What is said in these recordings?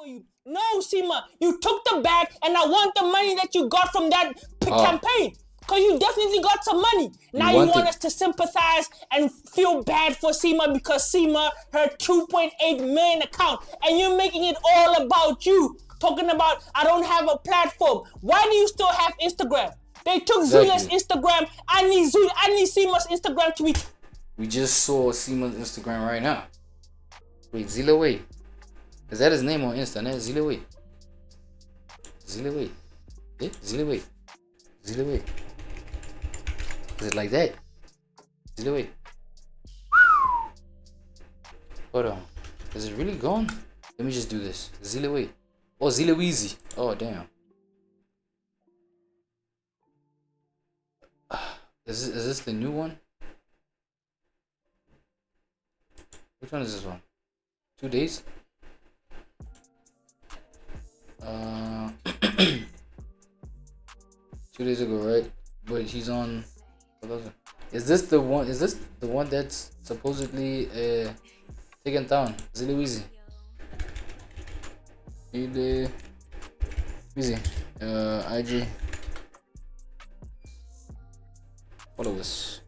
for you. No, Seema, you took the bag, and I want the money that you got from that campaign. Because you definitely got some money. Now you want us to sympathize and feel bad for Seema because Seema, her 2.8 million account, and you're making it all about you. Talking about, I don't have a platform. Why do you still have Instagram? They took Zila's Instagram. I need Seema's Instagram tweet. We just saw Seema's Instagram right now. Wait, Zila, wait. Is that his name on Insta? That's Zila, wait. Zila, wait. Yeah, Zila, wait. Zila, wait. Is it like that? Zila, wait. Hold on. Is it really gone? Let me just do this. Zila, wait. Oh, Zila Weezy. Oh, damn. Is this the new one? Which one is this one? 2 days? 2 days ago, right? But he's on. Is this the one? Is this the one that's supposedly taken down? Zila Weezy. Weezy. IG. Followers.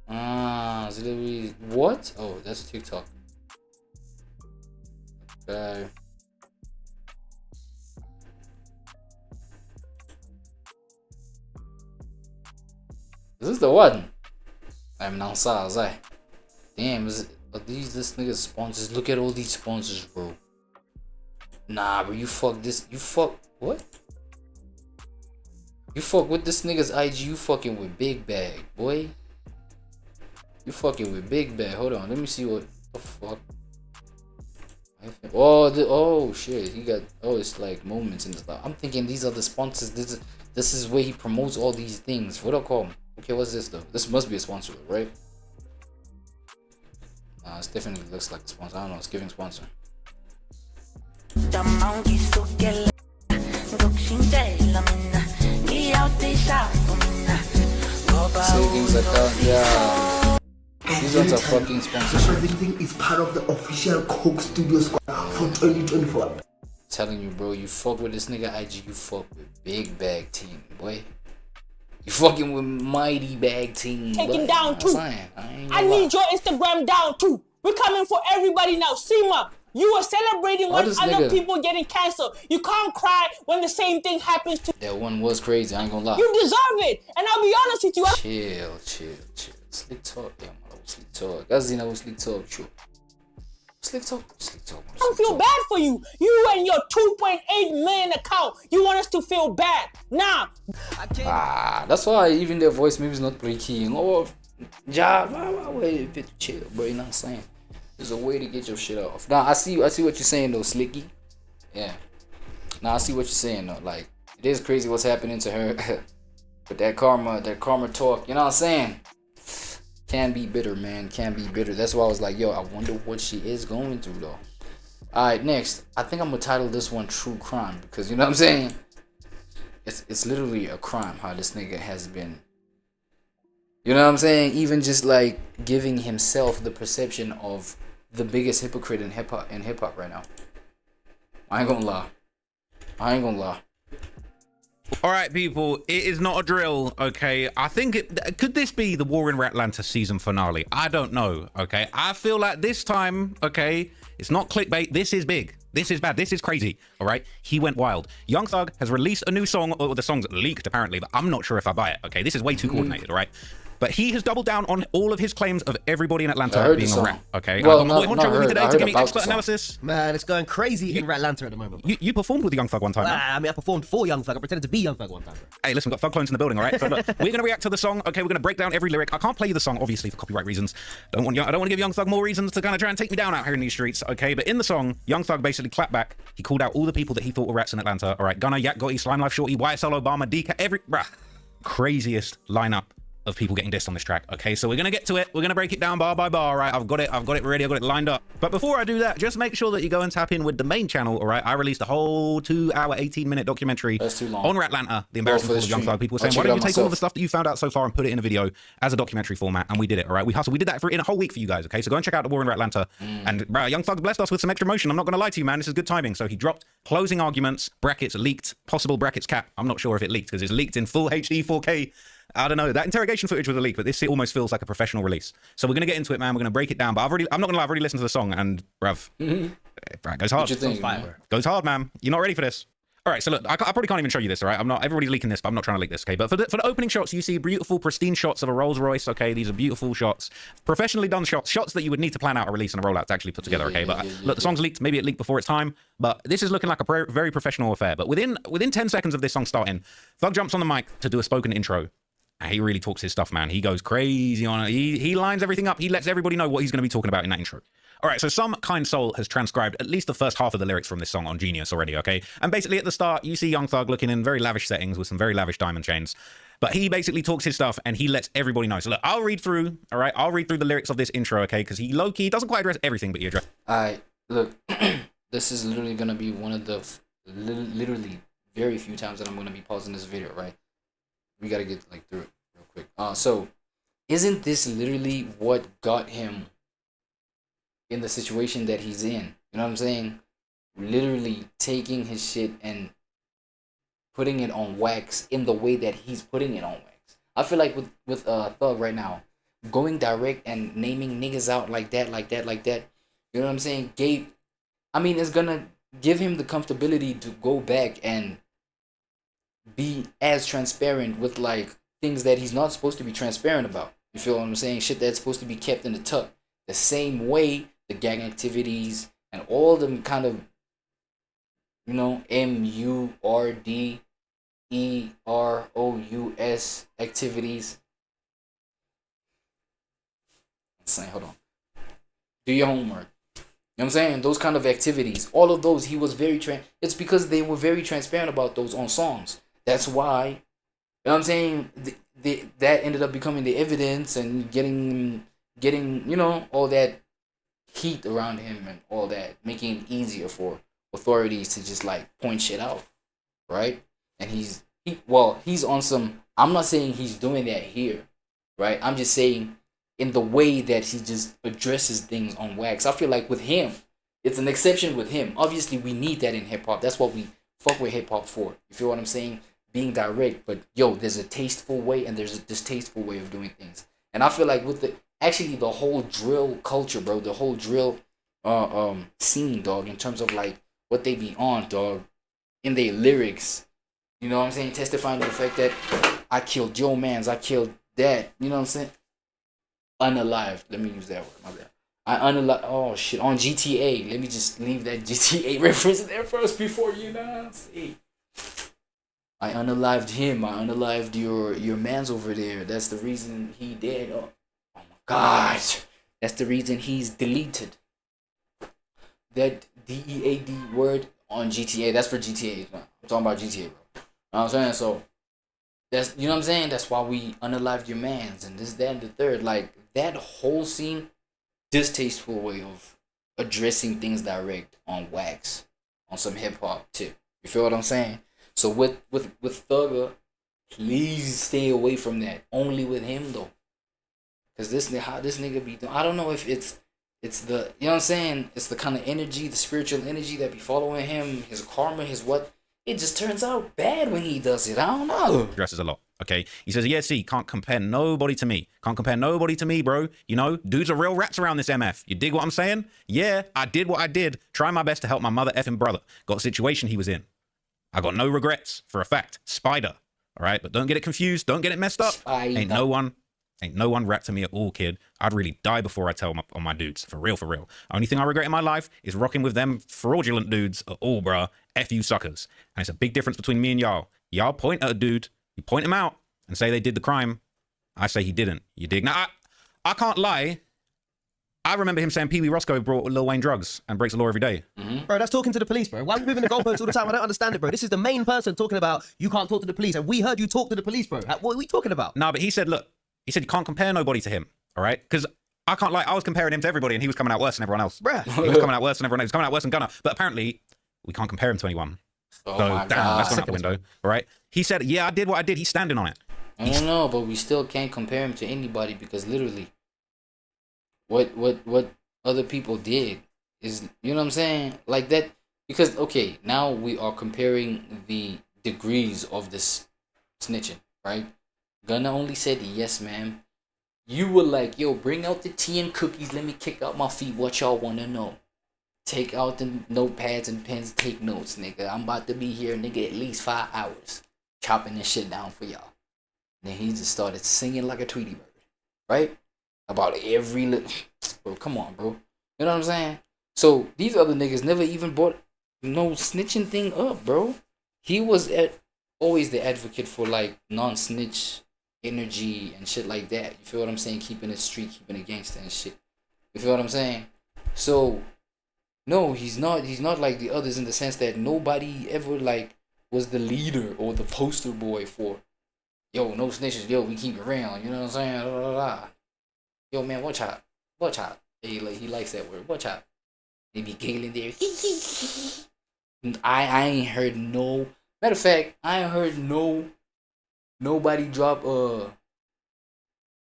Zila Weezy. What? Oh, that's TikTok. Okay. Is this the one? I'm now sorry. Damn, are these this nigga's sponsors? Look at all these sponsors, bro. Nah, bro, you fuck this. You fuck what? You fuck with this nigga's IG. You fucking with Big Bag, boy. You fucking with Big Bag. Hold on, let me see what the fuck. Oh shit, he got. Oh, it's like moments and stuff. I'm thinking these are the sponsors. This is where he promotes all these things. What do I call him? Okay, what's this though? This must be a sponsor, right? It definitely looks like a sponsor. I don't know. It's giving sponsor. Savings account, yeah. These ones are fucking sponsorship. Everything is part of the official Coke Studio squad for 2024. Telling you, bro, you fuck with this nigga IG, you fuck with Big Bag Team, boy. You fucking with Mighty Bag Team. Taking down too. I need your Instagram down too. We're coming for everybody now. Seema, you are celebrating when other people getting canceled. You can't cry when the same thing happens to that one was crazy, I ain't gonna lie. You deserve it. And I'll be honest with you. Chill. Slick talk, yeah, man. Slick talk. That's Slick talk, true. Slick talk. I don't feel bad for you. You and your 2.8 million account. You want us to feel bad. Nah. That's why even their voice maybe is not breaking. Oh, wait, chill, bro. You know what I'm saying? There's a way to get your shit off. Now I see what you're saying though, Slicky. Yeah. Now I see what you're saying though. Like, it is crazy what's happening to her. But that karma talk, you know what I'm saying? Can be bitter, man. Can be bitter. That's why I was like, yo, I wonder what she is going through though. Alright, next. I think I'm gonna title this one True Crime, because you know what I'm saying? It's literally a crime how this nigga has been. You know what I'm saying? Even just like giving himself the perception of the biggest hypocrite in hip hop right now. I ain't gonna lie. All right, people, it is not a drill, okay? I think could this be the War in Atlanta season finale? I don't know, okay? I feel like this time, okay, it's not clickbait. This is big. This is bad. This is crazy, all right? He went wild. Young Thug has released a new song, or the song's leaked apparently, but I'm not sure if I buy it, okay? This is way too coordinated, all right? But he has doubled down on all of his claims of everybody in Atlanta being a rat. Okay. Well, my boy Honcho with me today to give me expert analysis. Man, it's going crazy in Atlanta at the moment. You performed with Young Thug one time. I mean, I performed for Young Thug. I pretended to be Young Thug one time. Hey, listen, we've got Thug clones in the building, all right? So look, we're gonna react to the song. Okay, we're gonna break down every lyric. I can't play you the song, obviously, for copyright reasons. I don't want to give Young Thug more reasons to kind of try and take me down out here in these streets. Okay, but in the song, Young Thug basically clapped back. He called out all the people that he thought were rats in Atlanta. All right, Gunna, Yak Gotti, Slime Life Shorty, YSL Obama, DK, craziest lineup of people getting dissed on this track. Okay, so we're gonna get to it. We're gonna break it down bar by bar. All right, I've got it ready. I've got it lined up. But before I do that, just make sure that you go and tap in with the main channel. All right, I released a whole 2-hour, 18-minute documentary on Atlanta, the embarrassing fall of Young Thug. People saying, why don't you take all the stuff that you found out so far and put it in a video as a documentary format? And we did it. All right, we hustled. We did that in a whole week for you guys. Okay, so go and check out the war in Atlanta. And Young Thug blessed us with some extra motion. I'm not gonna lie to you, man. This is good timing. So he dropped closing arguments, brackets leaked, possible brackets cap. I'm not sure if it leaked because it's leaked in full HD 4K. I don't know. That interrogation footage was a leak, but this almost feels like a professional release. So we're gonna get into it, man. We're gonna break it down. But I'm not gonna lie. I've already listened to the song, and bruv, it goes hard. Goes hard, man. You're not ready for this. All right, so look, I probably can't even show you this, all right? Everybody's leaking this, but I'm not trying to leak this, okay? But for the opening shots, you see beautiful, pristine shots of a Rolls Royce, okay? These are beautiful shots, professionally done shots that you would need to plan out a release and a rollout to actually put together, okay? But look, the song's leaked. Maybe it leaked before its time, but this is looking like a very professional affair. But within 10 seconds of this song starting, Thug jumps on the mic to do a spoken intro. And he really talks his stuff, man. He goes crazy on it. He lines everything up. He lets everybody know what he's going to be talking about in that intro. All right, so some kind soul has transcribed at least the first half of the lyrics from this song on Genius already, okay? And basically at the start, you see Young Thug looking in very lavish settings with some very lavish diamond chains. But he basically talks his stuff and he lets everybody know. So look, I'll read through, all right? I'll read through the lyrics of this intro, okay? Because he low-key doesn't quite address everything, but he addresses. All right, look, this is literally going to be one of the literally very few times that I'm going to be pausing this video, right? We got to get like through it real quick. So isn't this literally what got him in the situation that he's in? You know what I'm saying? Literally taking his shit and putting it on wax in the way that he's putting it on wax. I feel like with Thug right now, going direct and naming niggas out like that, you know what I'm saying? It's gonna give him the comfortability to go back and be as transparent with like things that he's not supposed to be transparent about. You feel what I'm saying? Shit that's supposed to be kept in the tuck. The same way the gang activities and all them kind of, you know, MURDEROUS activities. Hold on. Do your homework. You know what I'm saying? Those kind of activities. All of those, he was very it's because they were very transparent about those on songs. That's why, you know what I'm saying? That ended up becoming the evidence and getting, you know, all that heat around him and all that, making it easier for authorities to just like point shit out, right? And he's on some, I'm not saying he's doing that here, right? I'm just saying in the way that he just addresses things on wax. I feel like with him, it's an exception with him. Obviously, we need that in hip-hop. That's what we fuck with hip-hop for. You feel what I'm saying? Being direct, but yo, there's a tasteful way and there's a distasteful way of doing things. And I feel like with the whole drill culture, bro, the whole drill scene, dog, in terms of like what they be on, dog, in their lyrics, you know what I'm saying, testifying to the fact that I killed your mans, I killed that, you know what I'm saying, unalived, let me use that word, my bad, I unalived, oh shit, on GTA, let me just leave that GTA reference there first before, you know what I'm saying, I unalived him, I unalived your mans over there, that's the reason he dead, oh my god, that's the reason he's deleted. That DEAD word on GTA, that's for GTA, man. I'm talking about GTA, bro. You know what I'm saying? So, that's, you know what I'm saying? That's why we unalived your mans and this, that, and the third. Like, that whole scene, distasteful way of addressing things direct on wax, on some hip-hop tip. You feel what I'm saying? So, with Thugger, please stay away from that. Only with him, though. Because how this nigga be doing, I don't know if it's the, you know what I'm saying? It's the kind of energy, the spiritual energy that be following him, his karma, his what. It just turns out bad when he does it. I don't know. Dresses a lot, okay? He says, yeah, see, can't compare nobody to me. Can't compare nobody to me, bro. You know, dudes are real rats around this MF. You dig what I'm saying? Yeah, I did what I did. Try my best to help my mother effing brother. Got a situation he was in. I got no regrets, for a fact. Spider, all right? But don't get it confused. Don't get it messed up. Spider. Ain't no one rat to me at all, kid. I'd really die before I tell on my dudes. For real, for real. Only thing I regret in my life is rocking with them fraudulent dudes at all, bruh. F you suckers. And it's a big difference between me and y'all. Y'all point at a dude, you point him out, and say they did the crime. I say he didn't. You dig? Now, I can't lie. I remember him saying Pee Wee Roscoe brought Lil Wayne drugs and breaks the law every day. Bro, that's talking to the police, bro. Why are we moving the goalposts all the time? I don't understand it, bro. This is the main person talking about you can't talk to the police. And we heard you talk to the police, bro. What are we talking about? No, but he said, look, He said you can't compare nobody to him. All right, because I can't lie. I was comparing him to everybody, and he was coming out worse than everyone else. Bruh. He was coming out worse than everyone else. He was coming out worse than Gunna. But apparently, we can't compare him to anyone. Oh So my damn, God. that's gone out the window. All right. He said, yeah, I did what I did. He's standing on it. I don't know, but we still can't compare him to anybody because literally, what other people did is, you know what I'm saying, like that. Because okay, now we are comparing the degrees of this snitching, right? Gunna only said yes, ma'am. You were like, yo, bring out the tea and cookies. Let me kick out my feet. What y'all wanna know? Take out the notepads and pens. Take notes, nigga. I'm about to be here, nigga, at least 5 hours, chopping this shit down for y'all. Then he just started singing like a Tweety Bird, right? About every little... Bro, come on, bro. You know what I'm saying? So, these other niggas never even brought no snitching thing up, bro. He was always the advocate for, like, non-snitch energy and shit like that. You feel what I'm saying? Keeping it street, keeping it gangster and shit. You feel what I'm saying? So, no, he's not like the others in the sense that nobody ever, like, was the leader or the poster boy for... Yo, no snitches. Yo, we keep it real. You know what I'm saying? Blah, blah, blah. Yo, man, watch out. Watch out. He likes that word. Watch out. They be giggling there. I ain't heard no... Matter of fact, I ain't heard nobody drop you know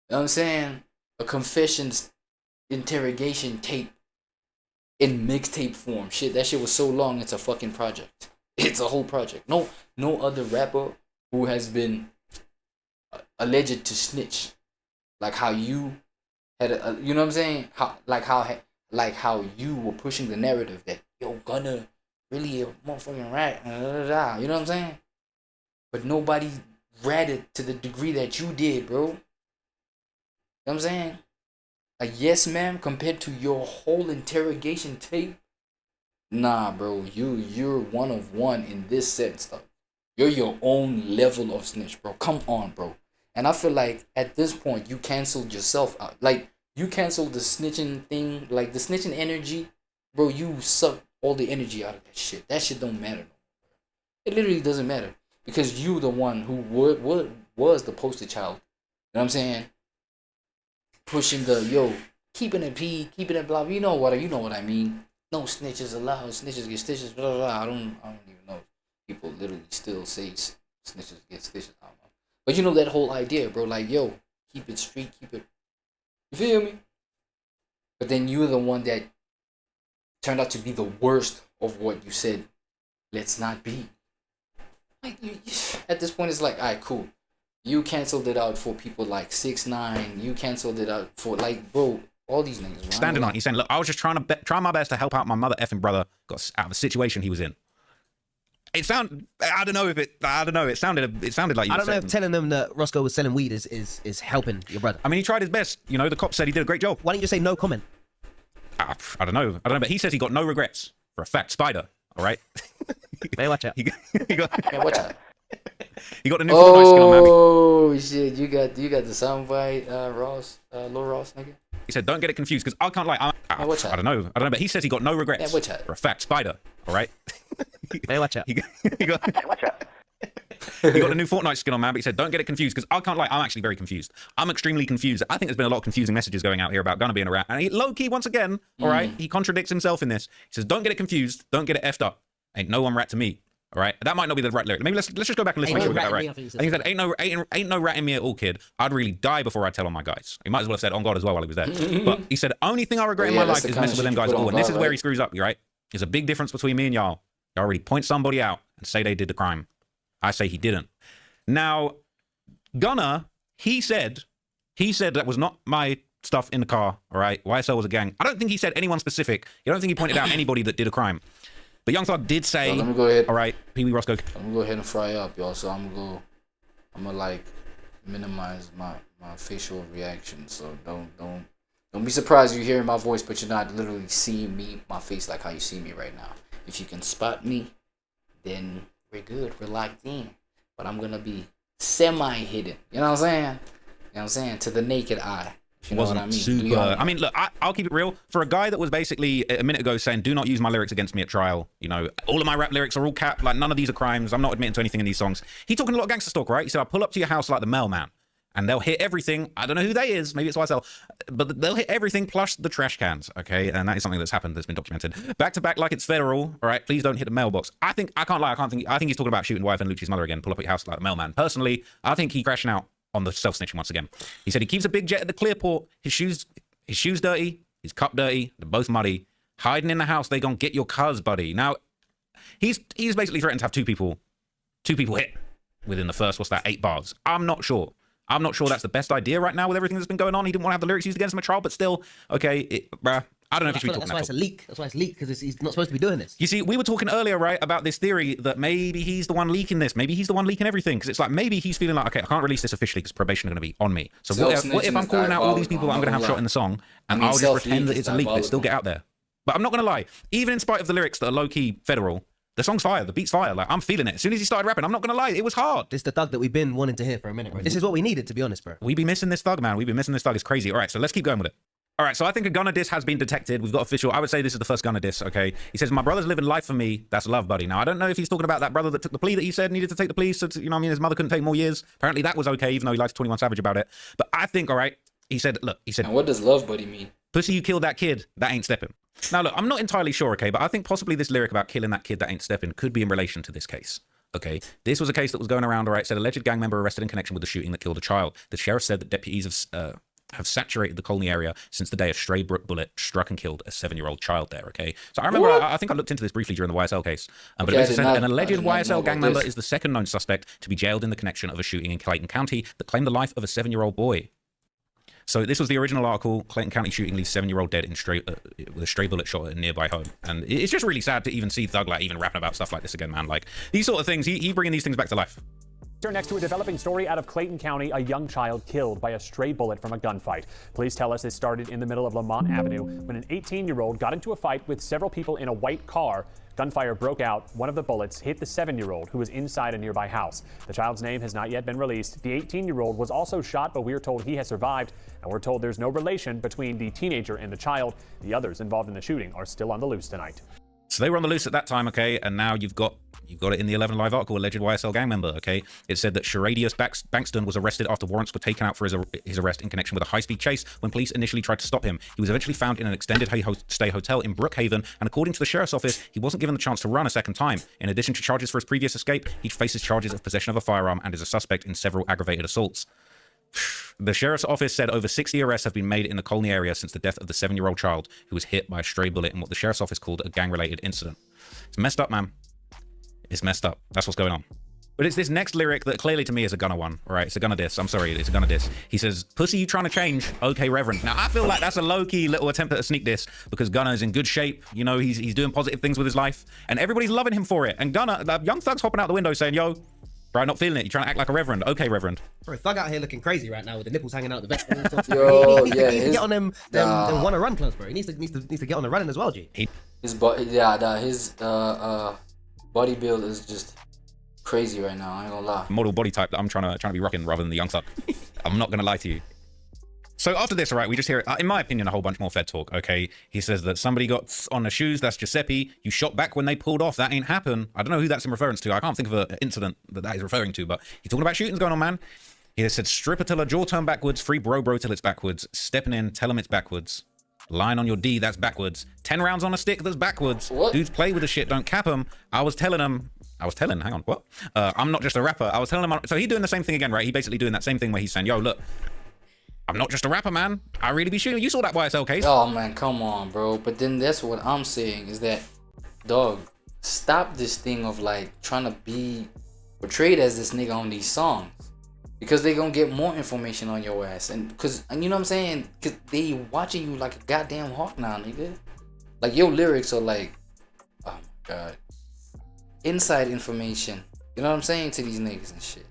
what I'm saying? A confessions interrogation tape in mixtape form. Shit, that shit was so long, it's a fucking project. It's a whole project. No other rapper who has been... alleged to snitch, like how you had you know what I'm saying, how you were pushing the narrative that yo Gunna really a motherfucking rat, you know what I'm saying, but nobody ratted to the degree that you did, bro. You know what I'm saying? A yes ma'am compared to your whole interrogation tape. Nah, bro, you're one of one in this sense, though. You're your own level of snitch, bro. Come on, bro. And I feel like at this point, you canceled yourself out. Like, you canceled the snitching thing. Like, the snitching energy, bro, you suck all the energy out of that shit. That shit don't matter no more. It literally doesn't matter. Because you the one who was the poster child. You know what I'm saying? Pushing the, yo, keeping it P, keeping it blah, you know what I mean. No snitches allowed. Snitches get stitches, blah, blah, blah. I don't even know. People literally still say snitches get stitches. I don't know. But you know that whole idea, bro. Like, yo, keep it street, keep it. You feel me? But then you're the one that turned out to be the worst of what you said. Let's not be. Like, at this point, it's like, all right, cool. You canceled it out for people like 6ix9ine. You canceled it out for, like, bro, all these niggas. Right? Standing on it. He's saying, look, I was just trying my best to help out my mother effing brother. Got out of a situation he was in. It sounded like you. I don't know if telling them that Roscoe was selling weed is helping your brother. I mean, he tried his best. You know, the cop said he did a great job. Why don't you just say no comment? I don't know, but he says he got no regrets for a fact. Spider, all right. Hey, watch out. he got. Hey, watch out. He got the new Fortnite skin on, man. Oh shit! You got the soundbite, Ross, Lil Ross, nigga. He said, "Don't get it confused, because I can't lie." I don't know, but he says he got no regrets. Yeah, watch out. For a fact. Spider, all right. Hey, watch out. He got the new Fortnite skin on, man, but he said, don't get it confused, because I can't lie, I'm actually very confused. I'm extremely confused. I think there's been a lot of confusing messages going out here about Gunna being a rat. And he, low-key, once again, all right, he contradicts himself in this. He says, don't get it confused, don't get it effed up. Ain't no one rat to me, all right? That might not be the right lyric. Maybe let's just go back and listen to make sure we got that right. I think he said, ain't no rat in me at all, kid. I'd really die before I tell on my guys. He might as well have said on God as well while he was there. But he said, only thing I regret in my life is messing with them guys at all. And this is where he screws up, right? There's a big difference between me and y'all. Y'all already point somebody out and say they did the crime. I say he didn't. Now, Gunna, he said that was not my stuff in the car, all right? YSL was a gang. I don't think he said anyone specific. I don't think he pointed out anybody that did a crime. But Young Thug did say, let me go ahead. All right, Pee Wee Roscoe. I'm gonna go ahead and fry up, y'all. So I'm gonna like minimize my facial reaction. So don't be surprised you hearing my voice, but you're not literally seeing my face like how you see me right now. If you can spot me, then we're good. We're locked in. But I'm going to be semi-hidden. You know what I'm saying? You know what I'm saying? To the naked eye. You know what I mean? Super. I mean, look, I'll keep it real. For a guy that was basically a minute ago saying, do not use my lyrics against me at trial. You know, all of my rap lyrics are all capped. Like, none of these are crimes. I'm not admitting to anything in these songs. He talking a lot of gangster talk, right? He said, I'll pull up to your house like the mailman. and they'll hit everything. I don't know who they is. Maybe it's YSL, but they'll hit everything plus the trash cans. Okay, and that is something that's happened. That's been documented. Back to back, like it's federal. All right, please don't hit the mailbox. I think I can't lie. I think he's talking about shooting wife and Lucci's mother again. Pull up at your house like the mailman. Personally, I think he crashing out on the self-snitching once again. He said he keeps a big jet at the Clearport. His shoes dirty. His cup dirty. They're both muddy. Hiding in the house. They gonna get your cuz, buddy. Now, he's basically threatened to have two people hit within the first, 8 bars. I'm not sure that's the best idea right now with everything that's been going on. He didn't want to have the lyrics used against him at trial, but still, okay, bruh. I don't know if he should be talking That's why it's a leak. That's why it's leaked, because he's not supposed to be doing this. You see, we were talking earlier, right, about this theory that maybe he's the one leaking this. Maybe he's the one leaking everything. Because it's like, maybe he's feeling like, okay, I can't release this officially because probation are going to be on me. So what if I'm calling out all these people that I'm going to have shot in the song, and I'll just pretend that it's a leak, but still get out there? But I'm not going to lie. Even in spite of the lyrics that are low-key federal, the song's fire, the beat's fire. Like, I'm feeling it. As soon as he started rapping, I'm not going to lie, it was hard. This is the thug that we've been wanting to hear for a minute, bro. This is what we needed, to be honest, bro. We be missing this thug, man. We've been missing this thug. It's crazy. All right, so let's keep going with it. All right, so I think a gunner diss has been detected. We've got official. I would say this is the first gunner diss, okay? He says, my brother's living life for me. That's love, buddy. Now, I don't know if he's talking about that brother that took the plea that he said needed to take the plea. So, you know what I mean? His mother couldn't take more years. Apparently, that was okay, even though he likes 21 Savage about it. But I think, all right, he said, look, he said... And what does love buddy mean? Pussy, you killed that kid. That ain't stepping. Now, look, I'm not entirely sure, okay? But I think possibly this lyric about killing that kid that ain't stepping could be in relation to this case. Okay, this was a case that was going around, all right, said alleged gang member arrested in connection with the shooting that killed a child. The sheriff said that deputies have saturated the Colney area since the day a stray bullet struck and killed a 7-year-old child there, okay? So I remember, I think I looked into this briefly during the YSL case, but it said an alleged YSL gang member is the second known suspect to be jailed in the connection of a shooting in Clayton County that claimed the life of a 7-year-old boy. So this was the original article. Clayton County shooting leaves 7-year-old dead with a stray bullet shot at a nearby home. And it's just really sad to even see Thug like even rapping about stuff like this again, man. Like these sort of things, he bringing these things back to life. Next to a developing story out of Clayton County, a young child killed by a stray bullet from a gunfight. Police tell us it started in the middle of Lamont Avenue when an 18-year-old got into a fight with several people in a white car. Gunfire broke out. One of the bullets hit the 7-year-old who was inside a nearby house. The child's name has not yet been released. The 18-year-old was also shot, but we're told he has survived, and we're told there's no relation between the teenager and the child. The others involved in the shooting are still on the loose tonight. So they were on the loose at that time, okay, and now you've got it in the 11 Live article, alleged YSL gang member, okay? It said that Sheradius Bankston was arrested after warrants were taken out for his arrest in connection with a high-speed chase when police initially tried to stop him. He was eventually found in an extended stay hotel in Brookhaven, and according to the sheriff's office, he wasn't given the chance to run a second time. In addition to charges for his previous escape, he faces charges of possession of a firearm and is a suspect in several aggravated assaults. The sheriff's office said over 60 arrests have been made in the Colney area since the death of the 7-year-old child who was hit by a stray bullet in what the sheriff's office called a gang-related incident. It's messed up, man. It's messed up. That's what's going on. But it's this next lyric that clearly to me is a gunner one. All right, it's a gunner diss. I'm sorry, it's a gunner diss. He says, pussy, you trying to change? Okay, Reverend. Now, I feel like that's a low-key little attempt at a sneak diss because Gunner's in good shape. You know, he's doing positive things with his life. And everybody's loving him for it. And Gunner, Young Thug's hopping out the window saying, yo, bro, not feeling it. You're trying to act like a Reverend. Okay, Reverend. Bro, Thug out here looking crazy right now with the nipples hanging out the vest. Yo, he needs to get on them wanna run clothes, bro. He needs to get on the running as well, G. His body build is just crazy right now. I ain't gonna lie. Model body type that I'm trying to be rocking rather than the Young Thug. I'm not gonna lie to you. So after this, all right, we just hear, in my opinion, a whole bunch more Fed talk, okay? He says that somebody got on the shoes, that's Giuseppe. You shot back when they pulled off, that ain't happen. I don't know who that's in reference to. I can't think of an incident that is referring to, but he's talking about shootings going on, man. He said, stripper till her jaw turn backwards, free bro till it's backwards, stepping in, tell him it's backwards. Line on your D, that's backwards. 10 rounds on a stick, that's backwards. What? Dudes play with the shit, don't cap them. hang on, what? I'm not just a rapper. I was telling him, so he's doing the same thing again, right? He basically doing that same thing where he's saying, yo, look, I'm not just a rapper, man. I really be shooting. You saw that YSL case. Oh, man, come on, bro. But then that's what I'm saying is that, dog, stop this thing of, like, trying to be portrayed as this nigga on these songs. Because they gonna get more information on your ass. And you know what I'm saying? Because they watching you like a goddamn hawk now, nigga. Like, your lyrics are like, oh, my God. Inside information. You know what I'm saying? To these niggas and shit.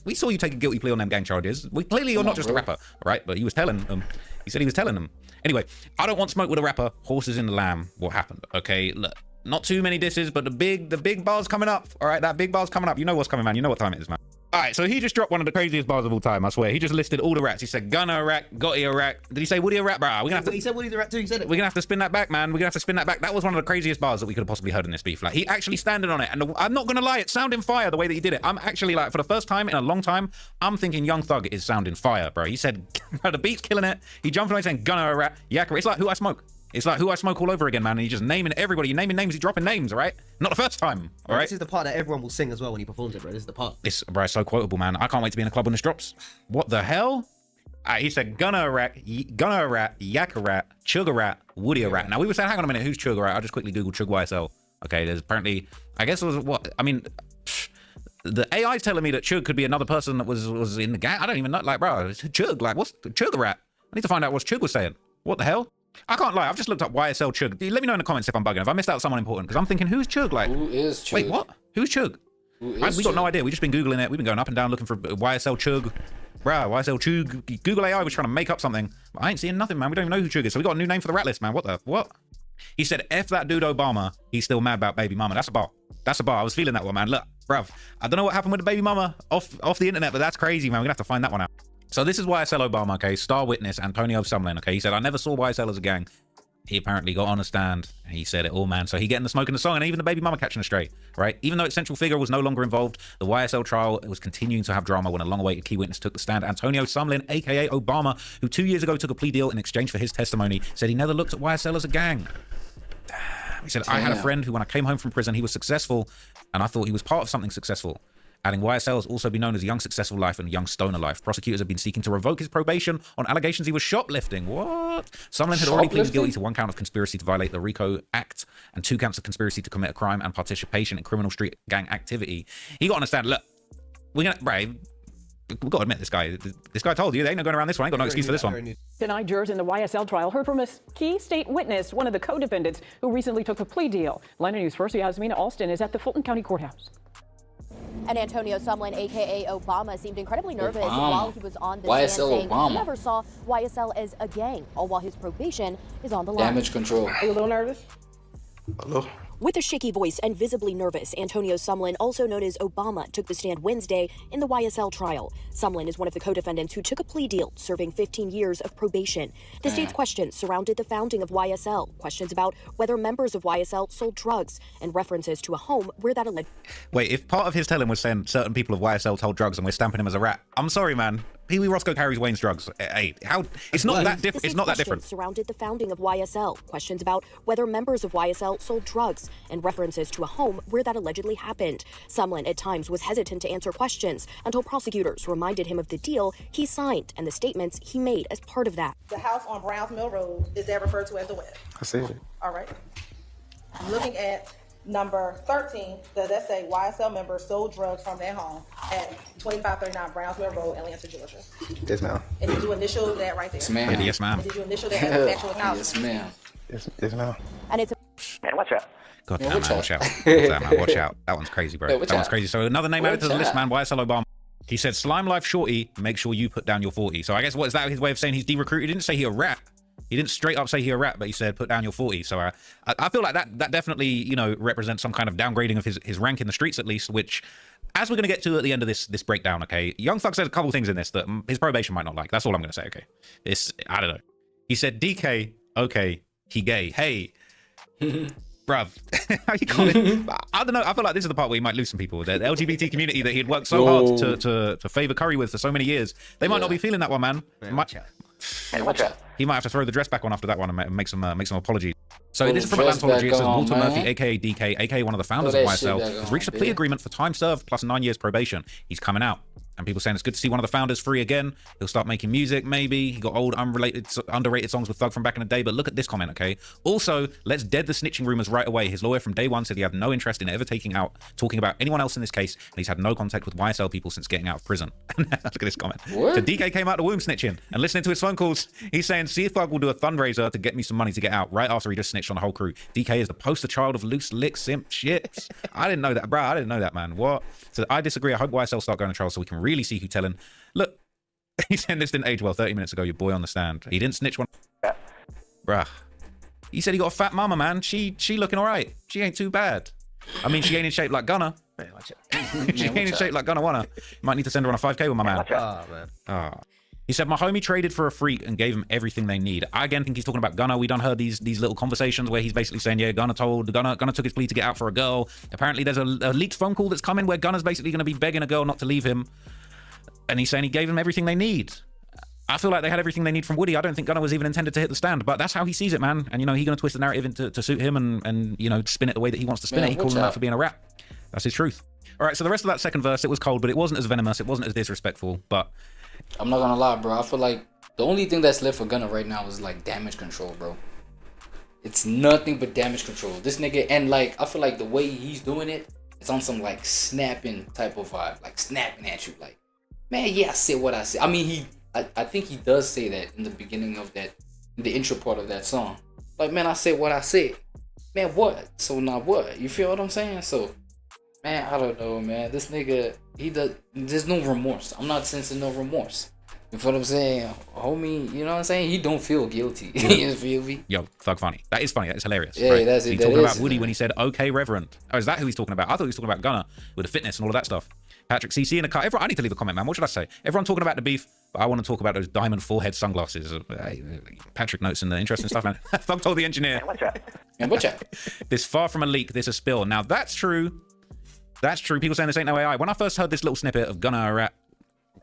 We saw you take a guilty plea on them gang charges. Clearly, you're not just a rapper, all right? But he was telling them. He said he was telling them. Anyway, I don't want smoke with a rapper. Horses in the lamb. What happened? Okay, look, not too many disses, but the big bars coming up. All right, that big bar's coming up. You know what's coming, man. You know what time it is, man. All right, so he just dropped one of the craziest bars of all time, I swear. He just listed all the rats. He said Gunner a rat, Gotti a rat. Did he say Woody a rat? Bro, He said Woody the rat too. He said it. we're gonna have to spin that back, man. We're gonna have to spin that back. That was one of the craziest bars that we could have possibly heard in this beef. Like, he actually standing on it, and I'm not gonna lie, it sounded fire the way that he did it. I'm actually, like, for the first time in a long time, I'm thinking Young Thug is sounding fire, bro. He said the beat's killing it. He jumped on it saying Gunner a rat, Yakka. It's like Who I Smoke. It's like Who I Smoke all over again, man. And he's just naming everybody. You're naming names, he's dropping names, all right? Not the first time, all right? This is the part that everyone will sing as well when he performs it, bro. This is the part. It's, bro, so quotable, man. I can't wait to be in a club when this drops. What the hell? He said Gunner a rat, Yakka rat, Chug a rat, Woody a rat. Now, we were saying, hang on a minute, who's Chug a rat? I just quickly Googled Chug YSL. Okay, there's apparently, I guess it was what? I mean, the AI's telling me that Chug could be another person that was in the gang. I don't even know. Like, bro, it's Chug. Like, what's Chug a rat? I need to find out what Chug was saying. What the hell? I can't lie. I've just looked up YSL Chug. Let me know in the comments if I'm bugging. If I missed out someone important, because I'm thinking, who's Chug? Like, Who is Chug? Wait, what? Who's Chug? We got no idea. We've just been Googling it. We've been going up and down looking for YSL Chug. Bruh, YSL Chug. Google AI was trying to make up something. But I ain't seeing nothing, man. We don't even know who Chug is. So we got a new name for the rat list, man. What? He said, F that dude Obama. He's still mad about baby mama. That's a bar. That's a bar. I was feeling that one, man. Look, bruv. I don't know what happened with the baby mama off the internet, but that's crazy, man. We're gonna have to find that one out. So this is YSL Obama, okay? Star witness Antonio Sumlin, okay? He said, I never saw YSL as a gang. He apparently got on a stand and he said it all, man. So he getting the smoke in the song, and even the baby mama catching a straight, right? Even though its central figure was no longer involved, the YSL trial was continuing to have drama when a long-awaited key witness took the stand. Antonio Sumlin, aka Obama, who 2 years ago took a plea deal in exchange for his testimony, said he never looked at YSL as a gang. He said, I had a friend who, when I came home from prison, he was successful, and I thought he was part of something successful. Adding, YSL has also been known as Young Successful Life and Young Stoner Life. Prosecutors have been seeking to revoke his probation on allegations he was shoplifting. What? Sumlin had already pleaded guilty to 1 count of conspiracy to violate the RICO Act and 2 counts of conspiracy to commit a crime and participation in criminal street gang activity. He got to understand, look, we've got to admit this guy. This guy told you, they ain't no going around this one. Ain't got no excuse for this one. Tonight, jurors in the YSL trial heard from a key state witness, one of the co-defendants who recently took a plea deal. London News' first Yasmina Alston is at the Fulton County Courthouse. And Antonio Sumlin, a.k.a. Obama, seemed incredibly nervous while he was on the stand, saying he never saw YSL as a gang, all while his probation is on the line. Damage control. Are you a little nervous? Hello? With a shaky voice and visibly nervous, Antonio Sumlin, also known as Obama, took the stand Wednesday in the YSL trial. Sumlin is one of the co-defendants who took a plea deal, serving 15 years of probation. The state's questions surrounded the founding of YSL, questions about whether members of YSL sold drugs, and references to a home where that alleged... Wait, if part of his telling was saying certain people of YSL told drugs and we're stamping him as a rat, I'm sorry, man. Pee Wee Roscoe carries Wayne's drugs. Hey, how? It's not that different. It's not that different. Surrounded the founding of YSL. Questions about whether members of YSL sold drugs and references to a home where that allegedly happened. Sumlin at times was hesitant to answer questions until prosecutors reminded him of the deal he signed and the statements he made as part of that. The house on Browns Mill Road, is that referred to as the web? I see it. All right. I'm looking at number 13, does that say YSL members sold drugs from their home at 2539 Browns Mill Road, Atlanta, Georgia? Yes, ma'am. And did you initial that right there? Yes, ma'am. Yes, ma'am. And did you initial that as actual acknowledgement? Yes, ma'am. Yes, ma'am. And it's Man, watch out. God Yeah, damn, watch man, out. watch out. Damn, man, watch out. That one's crazy, bro. Yeah, watch That one's out. crazy. So another name added to the Watch list, out. man. YSL Obama. He said, Slime Life Shorty, make sure you put down your 40. So I guess what is that his way of saying he's de-recruited? He didn't say he a rat. He didn't straight up say he a rat, but he said put down your 40. So I feel like that definitely, you know, represents some kind of downgrading of his rank in the streets, at least, which, as we're going to get to at the end of this breakdown, okay, Young Thug said a couple things in this that his probation might not like. That's all I'm going to say, okay? I don't know. He said, DK, okay, he gay. Hey, bruv, how you calling? I don't know. I feel like this is the part where he might lose some people. The LGBT community that he'd worked so hard to favor Curry with for so many years, they might not be feeling that one, man. Man, watch out. He might have to throw the dress back on after that one and make some apologies. So Throw this is the from dress Atlantology. It back says on, Walter man. Murphy, aka DK, aka one of the founders Throw of that shit YSL, back has on, reached a plea bitch. agreement for time served plus 9 years probation. He's coming out. And people saying it's good to see one of the founders free again. He'll start making music, maybe. He got old, underrated songs with Thug from back in the day. But look at this comment, okay? Also, let's dead the snitching rumors right away. His lawyer from day one said he had no interest in ever talking about anyone else in this case, and he's had no contact with YSL people since getting out of prison. Look at this comment. What? So DK came out the womb snitching, and listening to his phone calls, he's saying, see if Thug will do a fundraiser to get me some money to get out, right after he just snitched on the whole crew. DK is the poster child of loose lick simp shit. I didn't know that, bro. I didn't know that, man. What? So I disagree. I hope YSL start going to trial so we can really see who's telling. Look, he said this didn't age well 30 minutes ago, your boy on the stand. He didn't snitch one. Bruh. He said he got a fat mama, man. She looking all right. She ain't too bad. I mean, she ain't in shape like Gunner. Man, watch it. She ain't in shape like Gunner wanna. Might need to send her on a 5K with my man. Oh, man. Ah. He said, my homie traded for a freak and gave him everything they need. I again think he's talking about Gunner. We done heard these little conversations where he's basically saying, yeah, Gunner took his plea to get out for a girl. Apparently there's a leaked phone call that's coming where Gunner's basically going to be begging a girl not to leave him. And he's saying he gave him everything they need. I feel like they had everything they need from Woody. I don't think Gunner was even intended to hit the stand, but that's how he sees it, man. And, you know, he's going to twist the narrative to suit him and, you know, spin it the way that he wants to spin it. He calls him out for being a rat. That's his truth. All right, so the rest of that second verse, it was cold, but it wasn't as venomous. It wasn't as disrespectful, but... I'm not gonna lie, bro. I feel like the only thing that's left for Gunner right now is like damage control, bro. It's nothing but damage control. This nigga, and like I feel like the way he's doing it, it's on some like snapping type of vibe, like snapping at you, like, man, yeah, I said what I said. I mean, I think he does say that in the beginning of that, in the intro part of that song. Like, man, I said what I said. Man, what? So now what? You feel what I'm saying? So, man, I don't know, man. This nigga, there's no remorse. I'm not sensing no remorse. You feel what I'm saying? Homie, you know what I'm saying? He don't feel guilty. You feel me? Yo, Thug funny. That is funny. That is hilarious. Yeah, right? that's it. He's talking about Woody when he said, okay, Reverend. Oh, is that who he's talking about? I thought he was talking about Gunner with the fitness and all of that stuff. Patrick CC in the car. Everyone, I need to leave a comment, man. What should I say? Everyone talking about the beef, but I want to talk about those diamond forehead sunglasses. Patrick notes in the interesting stuff, man. Thug told the engineer. Watch out. This far from a leak, this a spill. Now, that's true. That's true. People saying this ain't no AI. When I first heard this little snippet of Gunner rat,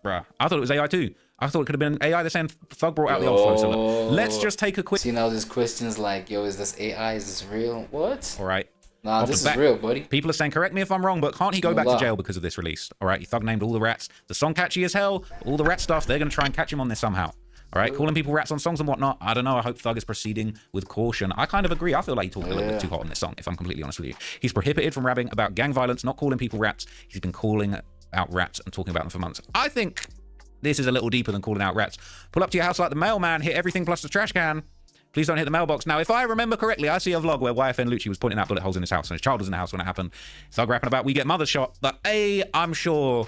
bruh, I thought it was AI too. I thought it could have been AI. They're saying Thug brought out the old flow. So look, let's just take a quick... See, now there's questions like, yo, is this AI? Is this real? What? All right. Nah, this is real, buddy. People are saying, correct me if I'm wrong, but can't he go back to jail because of this release? All right, Thug named all the rats. The song catchy as hell. All the rat stuff, they're going to try and catch him on this somehow. All right, calling people rats on songs and whatnot. I don't know. I hope Thug is proceeding with caution. I kind of agree. I feel like he's talking a little bit too hot on this song, if I'm completely honest with you. He's prohibited from rapping about gang violence, not calling people rats. He's been calling out rats and talking about them for months. I think this is a little deeper than calling out rats. Pull up to your house like the mailman, hit everything plus the trash can. Please don't hit the mailbox. Now, if I remember correctly, I see a vlog where YFN Lucci was pointing out bullet holes in his house, and his child was in the house when it happened. Thug rapping about we get mother shot. But I'm sure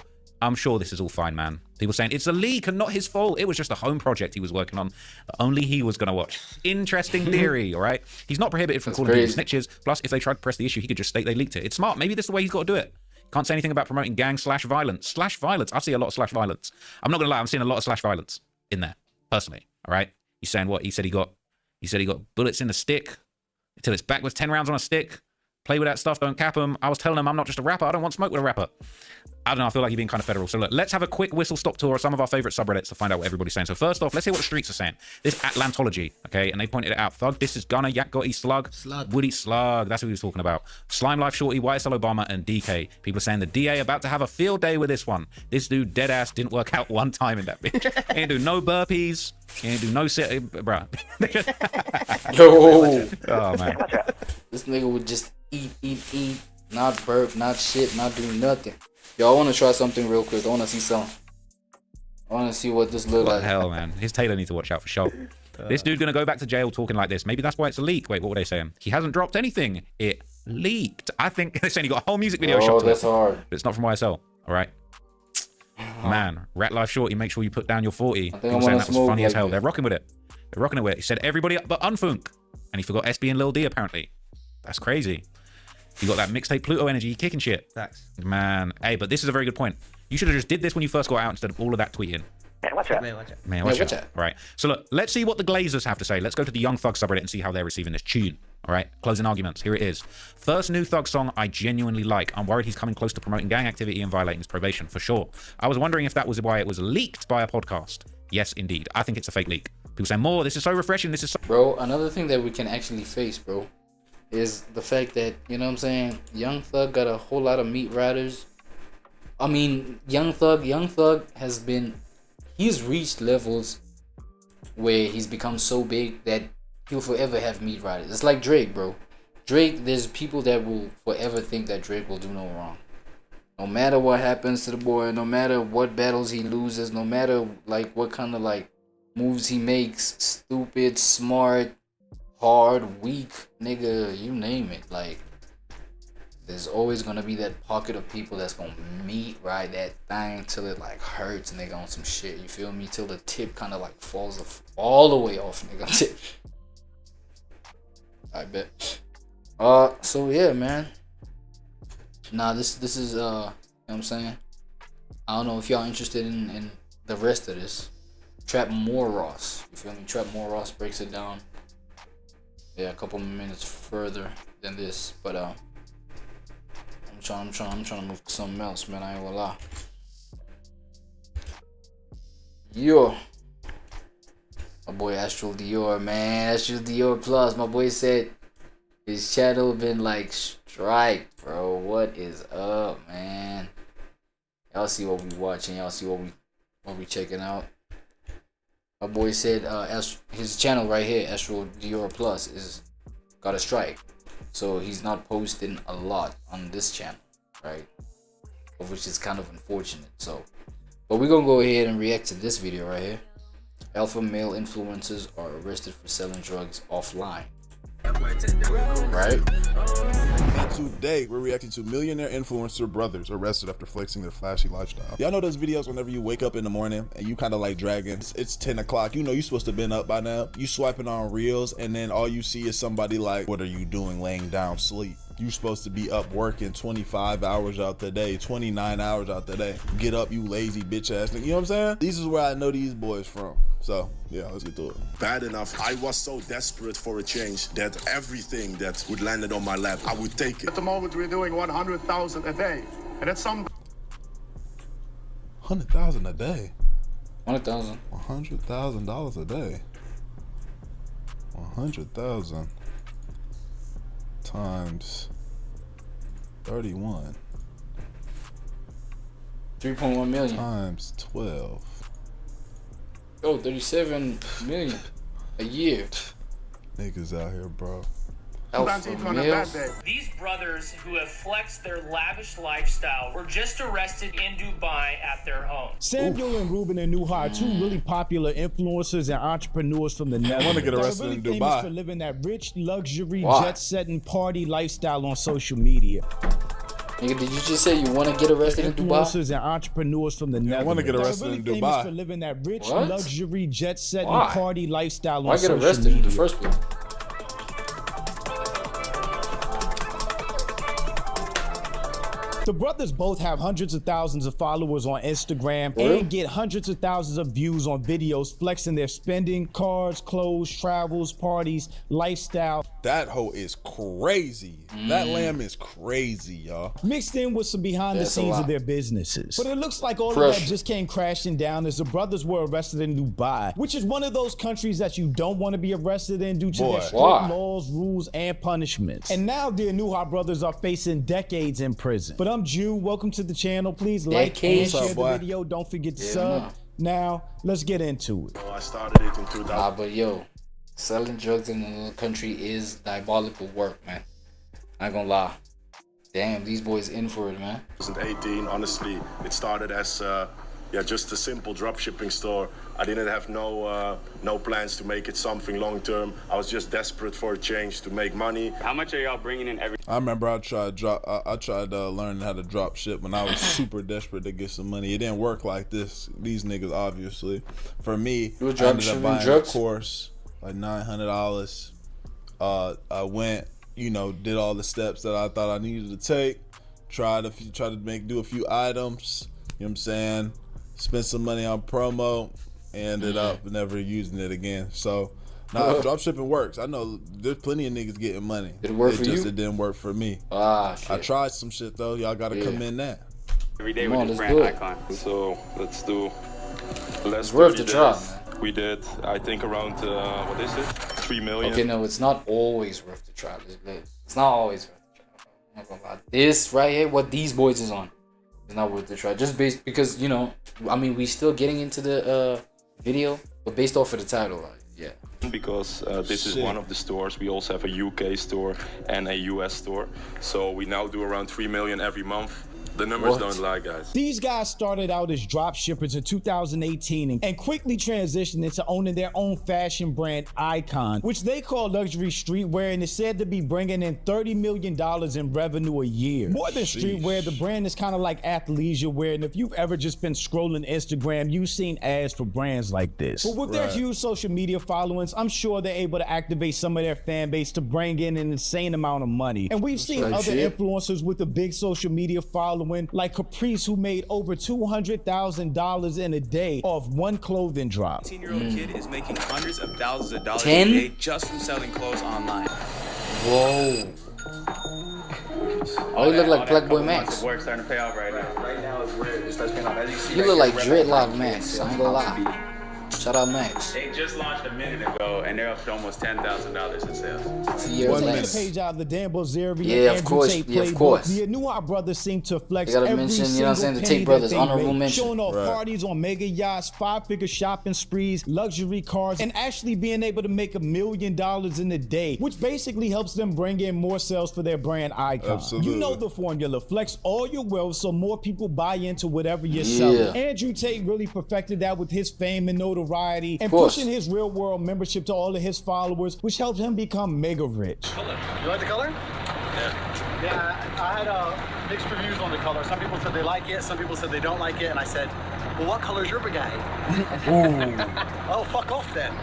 this is all fine, man. People saying it's a leak and not his fault. It was just a home project he was working on that only he was going to watch. Interesting theory, all right? He's not prohibited from calling people snitches. Plus, if they tried to press the issue, he could just state they leaked it. It's smart. Maybe this is the way he's got to do it. Can't say anything about promoting gang/violence. /violence. I see a lot of /violence. I'm not going to lie. I'm seeing a lot of /violence in there, personally, all right? He's saying what? He said he got bullets in the stick until it's back with 10 rounds on a stick. Play with that stuff, don't cap them. I was telling him I'm not just a rapper. I don't want smoke with a rapper. I don't know. I feel like you're being kind of federal. So look, let's have a quick whistle-stop tour of some of our favorite subreddits to find out what everybody's saying. So first off, let's hear what the streets are saying. This Atlantology, okay? And they pointed it out. Thug, this is Gunner, Yak Gotti, Slug, Woody, Slug. That's who he was talking about. Slime Life Shorty, YSL Obama, and DK. People are saying the DA about to have a field day with this one. This dude dead ass didn't work out one time in that bitch. He ain't do no burpees. He ain't do no sit, bruh. Yo. Oh, man. This nigga would just eat, not burp, not shit, not do nothing. Yo, I want to try something real quick. I want to see something. I want to see what this looks like. What the hell, man? His tailor needs to watch out for sure. This dude gonna go back to jail talking like this. Maybe that's why it's a leak. Wait, what were they saying? He hasn't dropped anything. It leaked. I think they're saying he got a whole music video shot to that's it. hard. But it's not from YSL. All right. Man, Rat Life Shorty, make sure you put down your 40. People saying that was funny as hell. They're rocking with it. They're rocking it with it. He said everybody but Unfunk. And he forgot SB and Lil D apparently. That's crazy. You got that mixtape Pluto energy kicking shit. Facts. Man. Hey, but this is a very good point. You should have just did this when you first got out instead of all of that tweeting. Man, watch out. Man, watch out. Right. So look, let's see what the Glazers have to say. Let's go to the Young Thug subreddit and see how they're receiving this tune. All right. Closing arguments. Here it is. First new Thug song I genuinely like. I'm worried he's coming close to promoting gang activity and violating his probation for sure. I was wondering if that was why it was leaked by a podcast. Yes, indeed. I think it's a fake leak. People say more. This is so refreshing. This is so... Bro, another thing that we can actually face, bro, is the fact that, you know what I'm saying, Young Thug got a whole lot of meat riders. I mean, Young Thug has been, he's reached levels where he's become so big that he'll forever have meat riders. It's like Drake, bro. Drake, there's people that will forever think that Drake will do no wrong. No matter what happens to the boy, no matter what battles he loses, no matter like what kind of like moves he makes, stupid, smart, hard, weak, nigga, you name it. Like, there's always gonna be that pocket of people that's gonna meat ride that thing till it like hurts, nigga, on some shit. You feel me? Till the tip kind of like falls all the way off, nigga. I bet. So yeah, man. Nah, this is you know what I'm saying? I don't know if y'all interested in the rest of this. Trap More Ross. You feel me? Trap More Ross breaks it down. Yeah, a couple minutes further than this, but I'm trying to move to something else, man. I ain't gonna lie. Yo, my boy Astral Dior, man. Astral Dior Plus. My boy said his channel been like strike, bro. What is up, man? Y'all see what we watching. Y'all see what we checking out. My boy said his channel right here, Astral Dior Plus, is got a strike, so he's not posting a lot on this channel, right? Which is kind of unfortunate. So, but we're gonna go ahead and react to this video right here. Alpha male influencers are arrested for selling drugs offline. Right? Today, we're reacting to millionaire influencer brothers arrested after flexing their flashy lifestyle. Y'all know those videos whenever you wake up in the morning and you kind of like dragging. It's 10 o'clock. You know you're supposed to have been up by now. You swiping on reels and then all you see is somebody like, what are you doing laying down sleep? You're supposed to be up working 25 hours out the day, 29 hours out the day. Get up, you lazy bitch ass nigga. You know what I'm saying? This is where I know these boys from. So, yeah, let's get to it. Bad enough, I was so desperate for a change that everything that would land on my lap, I would take it. At the moment, we're doing 100,000 a day. And that's some... 100,000 a day? 100,000. $100,000 a day. 100,000 times 31. 3.1 million. Times 12. Oh, 37 million a year. Niggas out here, bro. Sometimes even on a bad day. These brothers who have flexed their lavish lifestyle were just arrested in Dubai at their home. Samuel and Ruben and Nuha are two really popular influencers and entrepreneurs from the Netherlands. I want to get arrested really in famous Dubai. for living that rich, luxury, jet-setting party lifestyle on social media. Nigga, did you just say you want to get arrested in Dubai? Influencers and entrepreneurs from the Netherlands. I want to get arrested really in famous Dubai. for living that rich, What? luxury, jet-setting Why? party lifestyle Why on get social arrested media. in the first place? The brothers both have hundreds of thousands of followers on Instagram and get hundreds of thousands of views on videos flexing their spending, cars, clothes, travels, parties, lifestyle. That hoe is crazy. That lamb is crazy, y'all. Mixed in with some behind the That's a scenes lot. of their businesses. But it looks like all of Pressure. that just came crashing down as the brothers were arrested in Dubai, which is one of those countries that you don't want to be arrested in due to their strict Why? laws, rules, and punishments. And now the Nuha brothers are facing decades in prison. But I'm Jew. Welcome to the channel. Please like and Decades? share What's up, the boy? video. Don't forget to Yeah, sub. nah. Now, let's get into it. So I started it in 2000. Nah, but yo, selling drugs in another country is diabolical work, man. I ain't gonna lie. Damn, these boys in for it, man. 2018, honestly, it started as just a simple drop shipping store. I didn't have no plans to make it something long term. I was just desperate for a change to make money. How much are y'all bringing in every... I remember I tried learning how to drop ship when I was super desperate to get some money. It didn't work like this. These niggas, obviously. For me, You were I drop ended up shipping buying drugs? a course, like $900. I went, you know, did all the steps that I thought I needed to take. Tried to do a few items. You know what I'm saying? Spent some money on promo. Ended up never using it again. So now drop shipping works. I know there's plenty of niggas getting money. Did it work for you? It didn't work for me. Ah, shit. I tried some shit though. Y'all gotta come in that. Every day Come on, with this let's brand do it. icon. So let's do less It's worth 30 the try, days. man. We did, I think, around what is it? 3 million. Okay, no, it's not always worth the try. It's not always worth the try. I'm not gonna lie. This right here, what these boys is on, is not worth the try. Just based because, you know, I mean, we still getting into the video, but based off of the title, like, yeah. Because this is one of the stores. We also have a UK store and a US store. So we now do around 3 million every month. The numbers don't lie, guys. These guys started out as drop shippers in 2018 and quickly transitioned into owning their own fashion brand Icon, which they call luxury streetwear, and is said to be bringing in $30 million in revenue a year. More than streetwear, the brand is kind of like athleisure wear, and if you've ever just been scrolling Instagram, you've seen ads for brands like this. But with their huge social media followings, I'm sure they're able to activate some of their fan base to bring in an insane amount of money. And we've seen other influencers with a big social media following, like Caprice, who made over $200,000 in a day off one clothing drop. 18-year-old kid is making hundreds of thousands of dollars a day just from selling clothes online. Whoa. Oh, you look like Blackboy Max. Work starting to pay off right now. Right now is where it starts paying off. As you see, You look like Dreadlock Max. I ain't gonna lie. Shout out Max. They just launched a minute ago, and they're up to almost $10,000 in sales. The page out of the Dan Bilzerian Yeah, of course. Tate Yeah, of playbook, course. The Anua brothers seem to flex You gotta every mention, you know single what I'm saying, the penny Tate brothers, that they honorable make, mention. showing off parties on mega yachts, 5-figure shopping sprees, luxury cars, and actually being able to make $1 million in a day, which basically helps them bring in more sales for their brand Icon. Absolutely. You know the formula: flex all your wealth so more people buy into whatever you're selling. Andrew Tate really perfected that with his fame and notoriety, and pushing his real world membership to all of his followers, which helped him become mega rich. You like the color? Yeah, I had mixed reviews on the color. Some people said they like it, some people said they don't like it, and I said, well, what color's your brigade? Oh, fuck off then.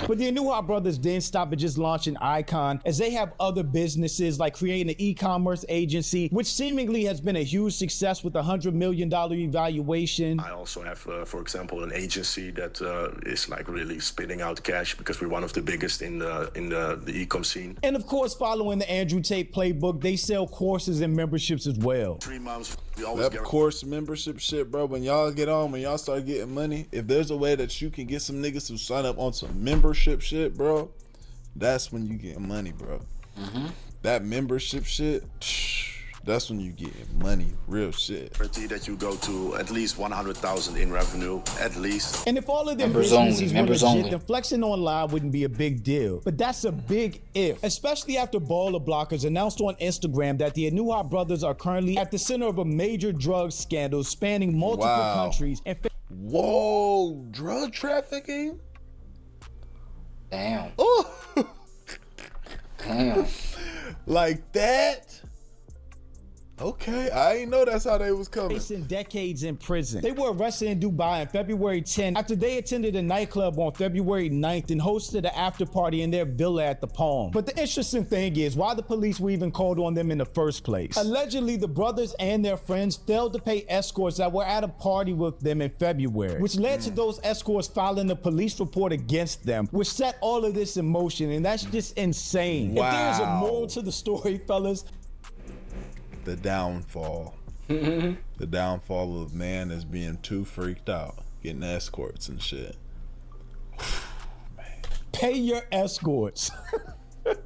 But the Anua brothers didn't stop at just launching Icon, as they have other businesses like creating an e-commerce agency, which seemingly has been a huge success with a $100 million evaluation. I also have, for example, an agency that is like really spitting out cash because we're one of the biggest in the e-com scene. And of course, following the Andrew Tate playbook, they sell courses and memberships as well. 3 months, we always That course membership shit, bro, when y'all get on, when y'all start getting money, if there's a way that you can get some niggas to sign up on some membership shit, bro, that's when you get money, bro. That membership shit, that's when you get money, real shit. That you go to at least 100,000 in revenue, at least. And if all of their Members businesses only, were legit, only. then flexing online wouldn't be a big deal. But that's a big if, especially after baller blockers announced on Instagram that the Anua brothers are currently at the center of a major drug scandal spanning multiple countries. And whoa, drug trafficking? Damn. Oh. Damn. Like that? Okay, I ain't know that's how they was coming. Facing decades in prison. They were arrested in Dubai on February 10th after they attended a nightclub on February 9th and hosted an after party in their villa at the Palm. But the interesting thing is why the police were even called on them in the first place. Allegedly, the brothers and their friends failed to pay escorts that were at a party with them in February, which led to those escorts filing a police report against them, which set all of this in motion, and that's just insane. Wow. If there's a moral to the story, fellas, the downfall. The downfall of man is being too freaked out, getting escorts and shit. Pay your escorts.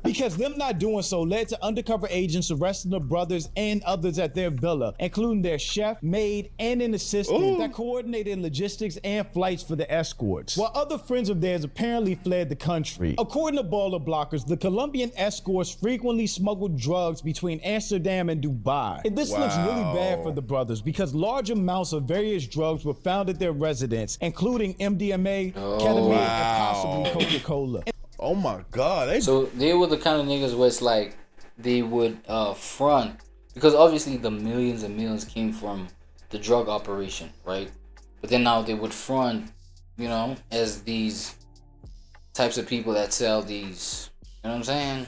Because them not doing so led to undercover agents arresting the brothers and others at their villa, including their chef, maid, and an assistant that coordinated logistics and flights for the escorts, while other friends of theirs apparently fled the country. According to baller blockers, the Colombian escorts frequently smuggled drugs between Amsterdam and Dubai. And this looks really bad for the brothers because large amounts of various drugs were found at their residence, including MDMA, ketamine, and possibly Coca-Cola. Oh my God. So they were the kind of niggas where it's like they would front, because obviously the millions and millions came from the drug operation, right? But then now they would front, you know, as these types of people that sell these, you know what I'm saying?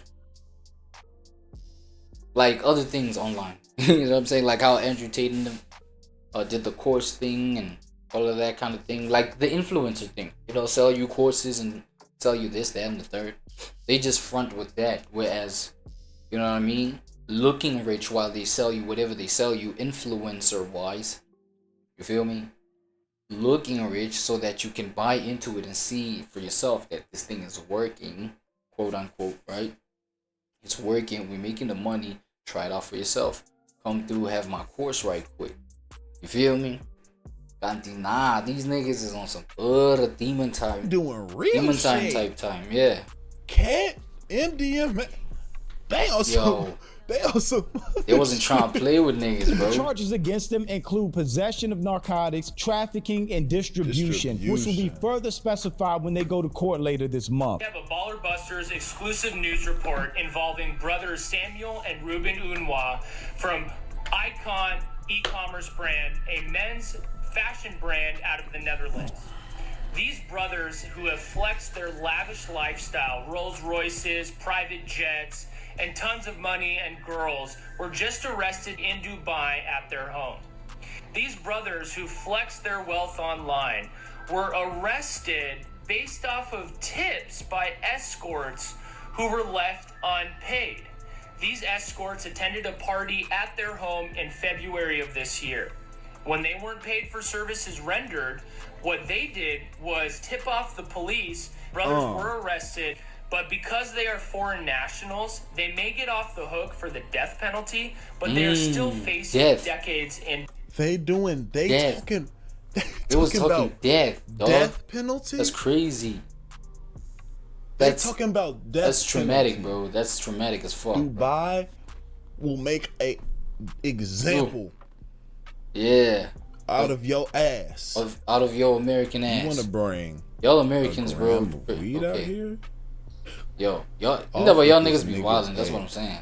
Like other things online. You know what I'm saying? Like how Andrew Tate and them did the course thing and all of that kind of thing. Like the influencer thing. You know, sell you courses and tell you this, that, and the third. They just front with that, whereas, you know what I mean, looking rich while they sell you whatever they sell you, influencer wise, you feel me, looking rich so that you can buy into it and see for yourself that this thing is working, quote unquote, right? It's working, we're making the money, try it out for yourself, come through, have my course right quick, you feel me? Nah, these niggas is on some other demon time. Doing real demon shit. time type time, yeah. Cat, MDMA. They on some They wasn't trying to play with niggas, bro. Charges against them include possession of narcotics, trafficking, and distribution, which will be further specified when they go to court later this month. We have a Baller Busters exclusive news report involving brothers Samuel and Ruben Unwa from Icon e-commerce brand, a men's fashion brand out of the Netherlands. These brothers who have flexed their lavish lifestyle, Rolls Royces, private jets, and tons of money and girls were just arrested in Dubai at their home. These brothers who flexed their wealth online were arrested based off of tips by escorts who were left unpaid. These escorts attended a party at their home in February of this year. When they weren't paid for services rendered, what they did was tip off the police. Brothers were arrested, but because they are foreign nationals, they may get off the hook for the death penalty, but they are still facing decades in. They talking about death, dog. Death penalty? That's crazy. They're talking about death. That's traumatic, bro. That's traumatic as fuck. Dubai will make a example. Yeah. Out of your ass. Out of your American ass. You want to bring y'all Americans, bro? Weed out here? Yo, y'all niggas be wildin'. That's what I'm saying.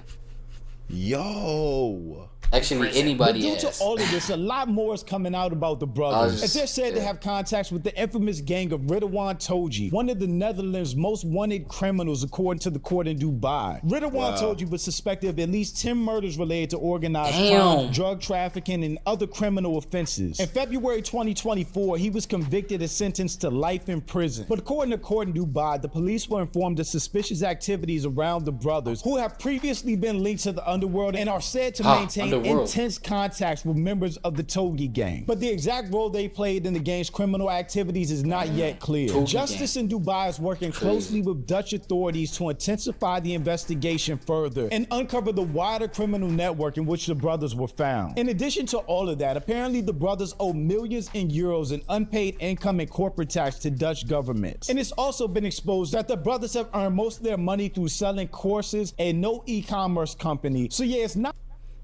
Yo. Actually, anybody Due to all of this, a lot more is coming out about the brothers. As they're said to have contacts with the infamous gang of Ridwan Toji, one of the Netherlands' most wanted criminals, according to the court in Dubai. Ridwan Toji was suspected of at least 10 murders related to organized crime, drug trafficking, and other criminal offenses. In February 2024, he was convicted and sentenced to life in prison. But according to court in Dubai, the police were informed of suspicious activities around the brothers, who have previously been linked to the underworld and are said to maintain intense contacts with members of the Togi gang. But the exact role they played in the gang's criminal activities is not yet clear. Justice in Dubai is working closely with Dutch authorities to intensify the investigation further and uncover the wider criminal network in which the brothers were found. In addition to all of that, apparently the brothers owe millions in euros in unpaid income and corporate tax to Dutch governments. And it's also been exposed that the brothers have earned most of their money through selling courses and no e-commerce company. So yeah, it's not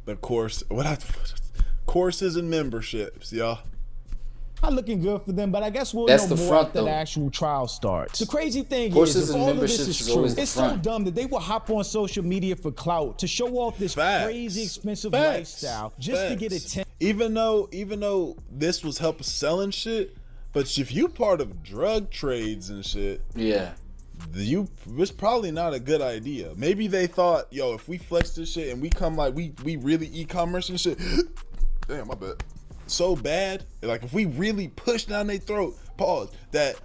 the courses and memberships, y'all. Not looking good for them, but I guess we'll know more after the actual trial starts. The crazy thing is, if all of this is true, it's so dumb that they will hop on social media for clout to show off this crazy expensive lifestyle just to get attention. Even though this was help selling shit, but if you part of drug trades and shit, it's probably not a good idea. Maybe they thought, yo, if we flex this shit and we come like we really e-commerce and shit, damn, my bad, so bad, like if we really push down their throat, that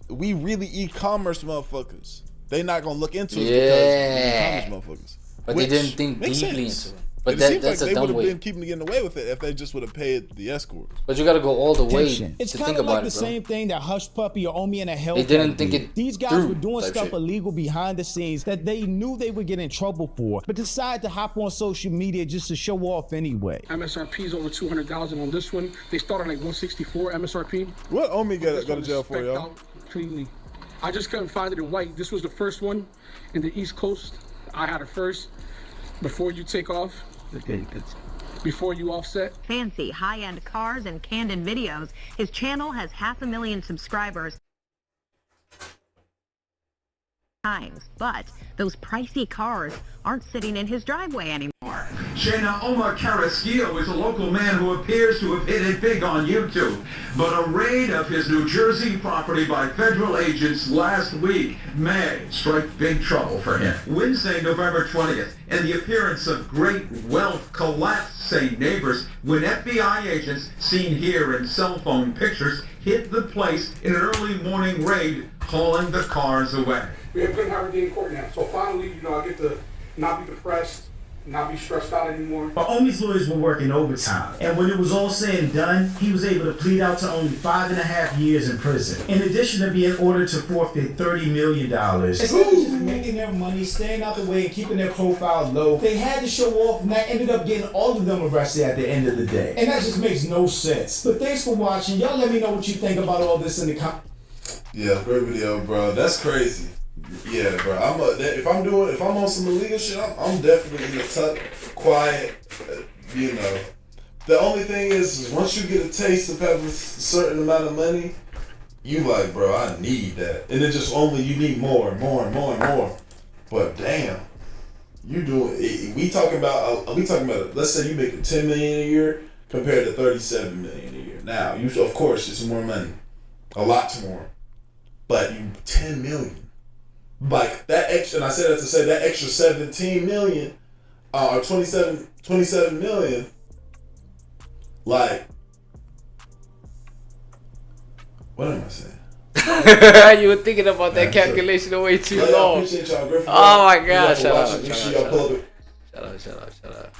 we really e-commerce motherfuckers, they not gonna look into it because we e-commerce motherfuckers. But they didn't think deeply into it. But that's like a dumb way. They would have been getting away with it if they just would have paid the escort. But you got to go all the way it's to kind think of about like it, the same thing that Hush Puppy or Omi and a Hell. They didn't think it. These guys were doing stuff illegal behind the scenes that they knew they would get in trouble for, but decided to hop on social media just to show off anyway. MSRP is over 200,000 on this one. They started like 164 MSRP. What Omi got to jail for, y'all? Completely. I just couldn't find it in white. This was the first one in the East Coast. I had it first. Before you take off. Before you offset. Fancy high-end cars and candid videos. His channel has 500,000 subscribers. But those pricey cars aren't sitting in his driveway anymore. Shayna Omar Carrasquillo is a local man who appears to have hit it big on YouTube. But a raid of his New Jersey property by federal agents last week may strike big trouble for him. Wednesday, November 20th, and the appearance of great wealth collapsed, say neighbors, when FBI agents, seen here in cell phone pictures, hit the place in an early morning raid, hauling the cars away. We have good everything in court now. So finally, I get to not be depressed, not be stressed out anymore. But Omi's lawyers were working overtime, and when it was all said and done, he was able to plead out to only 5.5 years in prison, in addition to being ordered to forfeit $30 million. Instead of just making their money, staying out the way, and keeping their profile low, they had to show off, and that ended up getting all of them arrested at the end of the day. And that just makes no sense. But thanks for watching. Y'all let me know what you think about all this in the comments. Yeah, great video, bro. That's crazy. Yeah, bro. If I'm on some illegal shit, I'm definitely in the tuck, quiet. You know, the only thing is once you get a taste of having a certain amount of money, you like, bro, I need that, and it just you need more and more and more and more. But damn, you doing? We talking about? Let's say you make $10 million a year compared to $37 million a year. Now, of course, it's more money, a lot more, but you $10 million. Like that extra, and I said that to say that extra 17 million, or 27 million, like, what am I saying? You were thinking about that calculation way too long. I appreciate y'all. Oh my gosh! Shut up! Shut up. Shut up!